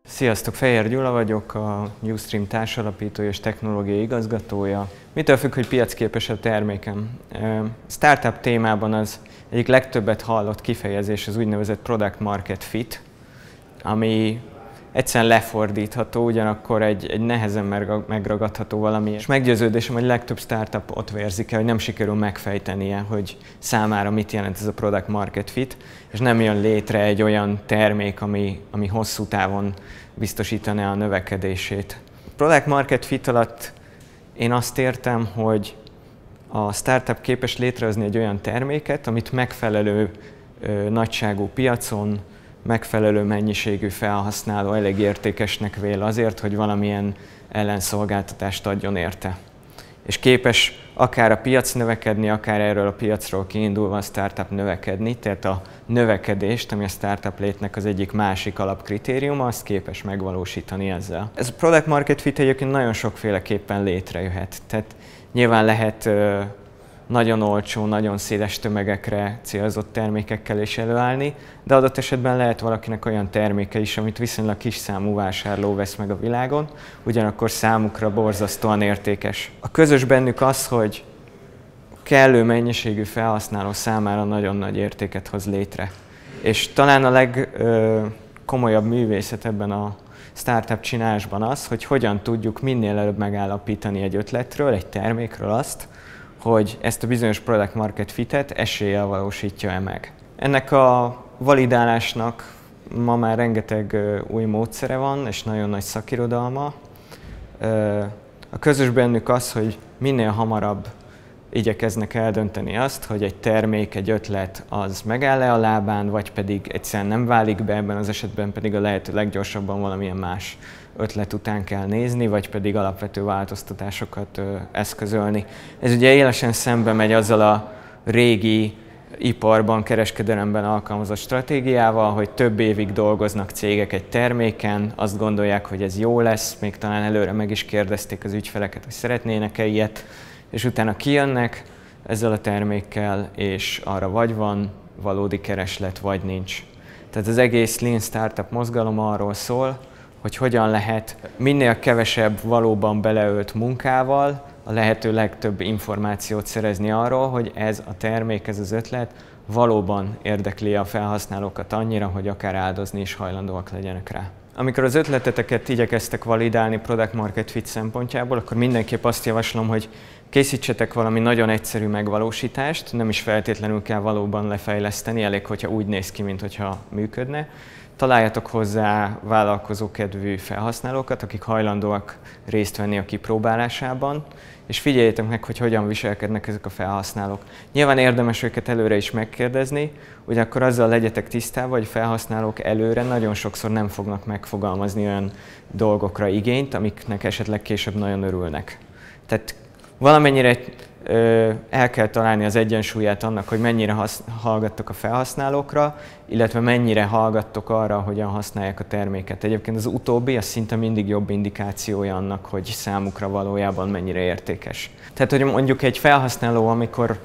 Sziasztok, Fejér Gyula vagyok, a Ustream társalapítója és technológiai igazgatója. Mitől függ, hogy piacképes a termékem? Startup témában az egyik legtöbbet hallott kifejezés az úgynevezett Product Market Fit, ami egyszerűen lefordítható, ugyanakkor egy nehezen megragadható valami. És meggyőződésem, hogy legtöbb startup ott vérzik el, hogy nem sikerül megfejtenie, hogy számára mit jelent ez a Product Market Fit, és nem jön létre egy olyan termék, ami hosszú távon biztosítaná a növekedését. A Product Market Fit alatt én azt értem, hogy a startup képes létrehozni egy olyan terméket, amit megfelelő nagyságú piacon, megfelelő mennyiségű felhasználó elég értékesnek vél azért, hogy valamilyen ellenszolgáltatást adjon érte. És képes akár a piac növekedni, akár erről a piacról kiindulva a startup növekedni, tehát a növekedést, ami a startup létnek az egyik másik alapkritériuma, azt képes megvalósítani ezzel. Ez a Product Market Fit egyébként nagyon sokféleképpen létrejöhet. Tehát nyilván lehet nagyon olcsó, nagyon széles tömegekre célzott termékekkel is előállni, de adott esetben lehet valakinek olyan terméke is, amit viszonylag kis számú vásárló vesz meg a világon, ugyanakkor számukra borzasztóan értékes. A közös bennük az, hogy kellő mennyiségű felhasználó számára nagyon nagy értéket hoz létre. És talán a legkomolyabb művészet ebben a startup csinálásban az, hogy hogyan tudjuk minél előbb megállapítani egy ötletről, egy termékről azt, hogy ezt a bizonyos Product Market Fit-et eséllyel valósítja-e meg. Ennek a validálásnak ma már rengeteg új módszere van, és nagyon nagy szakirodalma. A közös bennük az, hogy minél hamarabb igyekeznek eldönteni azt, hogy egy termék, egy ötlet az megáll-e a lábán, vagy pedig egyszerűen nem válik be, ebben az esetben pedig a lehető leggyorsabban valamilyen más ötlet után kell nézni, vagy pedig alapvető változtatásokat eszközölni. Ez ugye élesen szembe megy azzal a régi iparban, kereskedelemben alkalmazott stratégiával, hogy több évig dolgoznak cégek egy terméken, azt gondolják, hogy ez jó lesz, még talán előre meg is kérdezték az ügyfeleket, hogy szeretnének-e ilyet, és utána kijönnek ezzel a termékkel, és arra vagy van valódi kereslet, vagy nincs. Tehát az egész Lean Startup mozgalom arról szól, hogy hogyan lehet minél kevesebb valóban beleölt munkával a lehető legtöbb információt szerezni arról, hogy ez a termék, ez az ötlet valóban érdekli a felhasználókat annyira, hogy akár áldozni is hajlandóak legyenek rá. Amikor az ötleteteket igyekeztek validálni Product Market Fit szempontjából, akkor mindenképp azt javaslom, hogy készítsetek valami nagyon egyszerű megvalósítást, nem is feltétlenül kell valóban lefejleszteni, elég, hogyha úgy néz ki, mintha működne. Találjatok hozzá vállalkozókedvű felhasználókat, akik hajlandóak részt venni a kipróbálásában, és figyeljétek meg, hogy hogyan viselkednek ezek a felhasználók. Nyilván érdemes őket előre is megkérdezni, ugyanakkor azzal legyetek tisztában, hogy felhasználók előre nagyon sokszor nem fognak megfogalmazni olyan dolgokra igényt, amiknek esetleg később nagyon örülnek. Tehát valamennyire el kell találni az egyensúlyát annak, hogy mennyire hallgattok a felhasználókra, illetve mennyire hallgattok arra, hogyan használják a terméket. Egyébként az utóbbi az szinte mindig jobb indikációja annak, hogy számukra valójában mennyire értékes. Tehát, hogy mondjuk egy felhasználó, amikor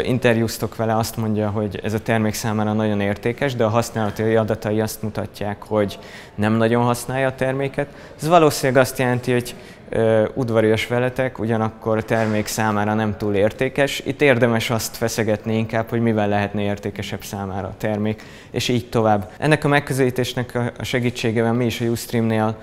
interjúztok vele, azt mondja, hogy ez a termék számára nagyon értékes, de a használati adatai azt mutatják, hogy nem nagyon használja a terméket. Ez valószínűleg azt jelenti, hogy udvarias veletek, ugyanakkor a termék számára nem túl értékes. Itt érdemes azt feszegetni inkább, hogy mivel lehetne értékesebb számára a termék, és így tovább. Ennek a megközelítésnek a segítségével mi is a Ustreamnél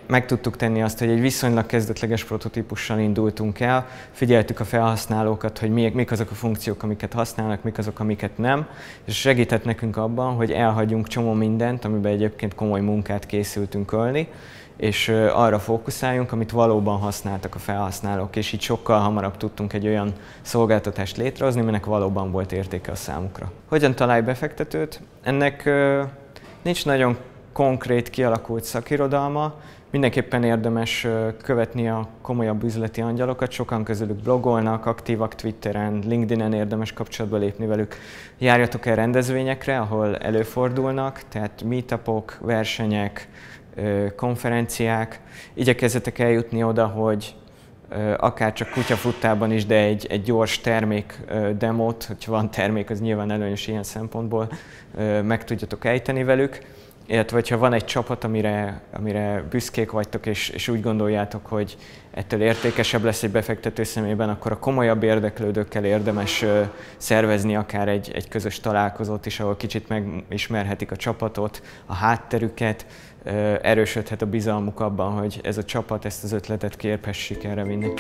meg tudtuk tenni azt, hogy egy viszonylag kezdetleges prototípussal indultunk el, figyeltük a felhasználókat, hogy mik azok a funkciók, amiket használnak, mik azok, amiket nem, és segített nekünk abban, hogy elhagyjunk csomó mindent, amiben egyébként komoly munkát készültünk ölni, és arra fókuszáljunk, amit valóban használtak a felhasználók, és így sokkal hamarabb tudtunk egy olyan szolgáltatást létrehozni, aminek valóban volt értéke a számukra. Hogyan találj befektetőt? Ennek nincs nagyon konkrét, kialakult szakirodalma. Mindenképpen érdemes követni a komolyabb üzleti angyalokat, sokan közülük blogolnak, aktívak Twitteren, LinkedInen érdemes kapcsolatba lépni velük. Járjatok el rendezvényekre, ahol előfordulnak, tehát meetupok, versenyek, konferenciák. Igyekezzetek eljutni oda, hogy akár csak kutyafuttában is, de egy gyors termék demót, hogyha van termék, az nyilván előnyös ilyen szempontból, meg tudjatok ejteni velük. Illetve, hogyha van egy csapat, amire büszkék vagytok, és úgy gondoljátok, hogy ettől értékesebb lesz egy befektető szemében, akkor a komolyabb érdeklődőkkel érdemes szervezni akár egy közös találkozót is, ahol kicsit megismerhetik a csapatot, a hátterüket, erősödhet a bizalmuk abban, hogy ez a csapat ezt az ötletet képes sikerre vinni.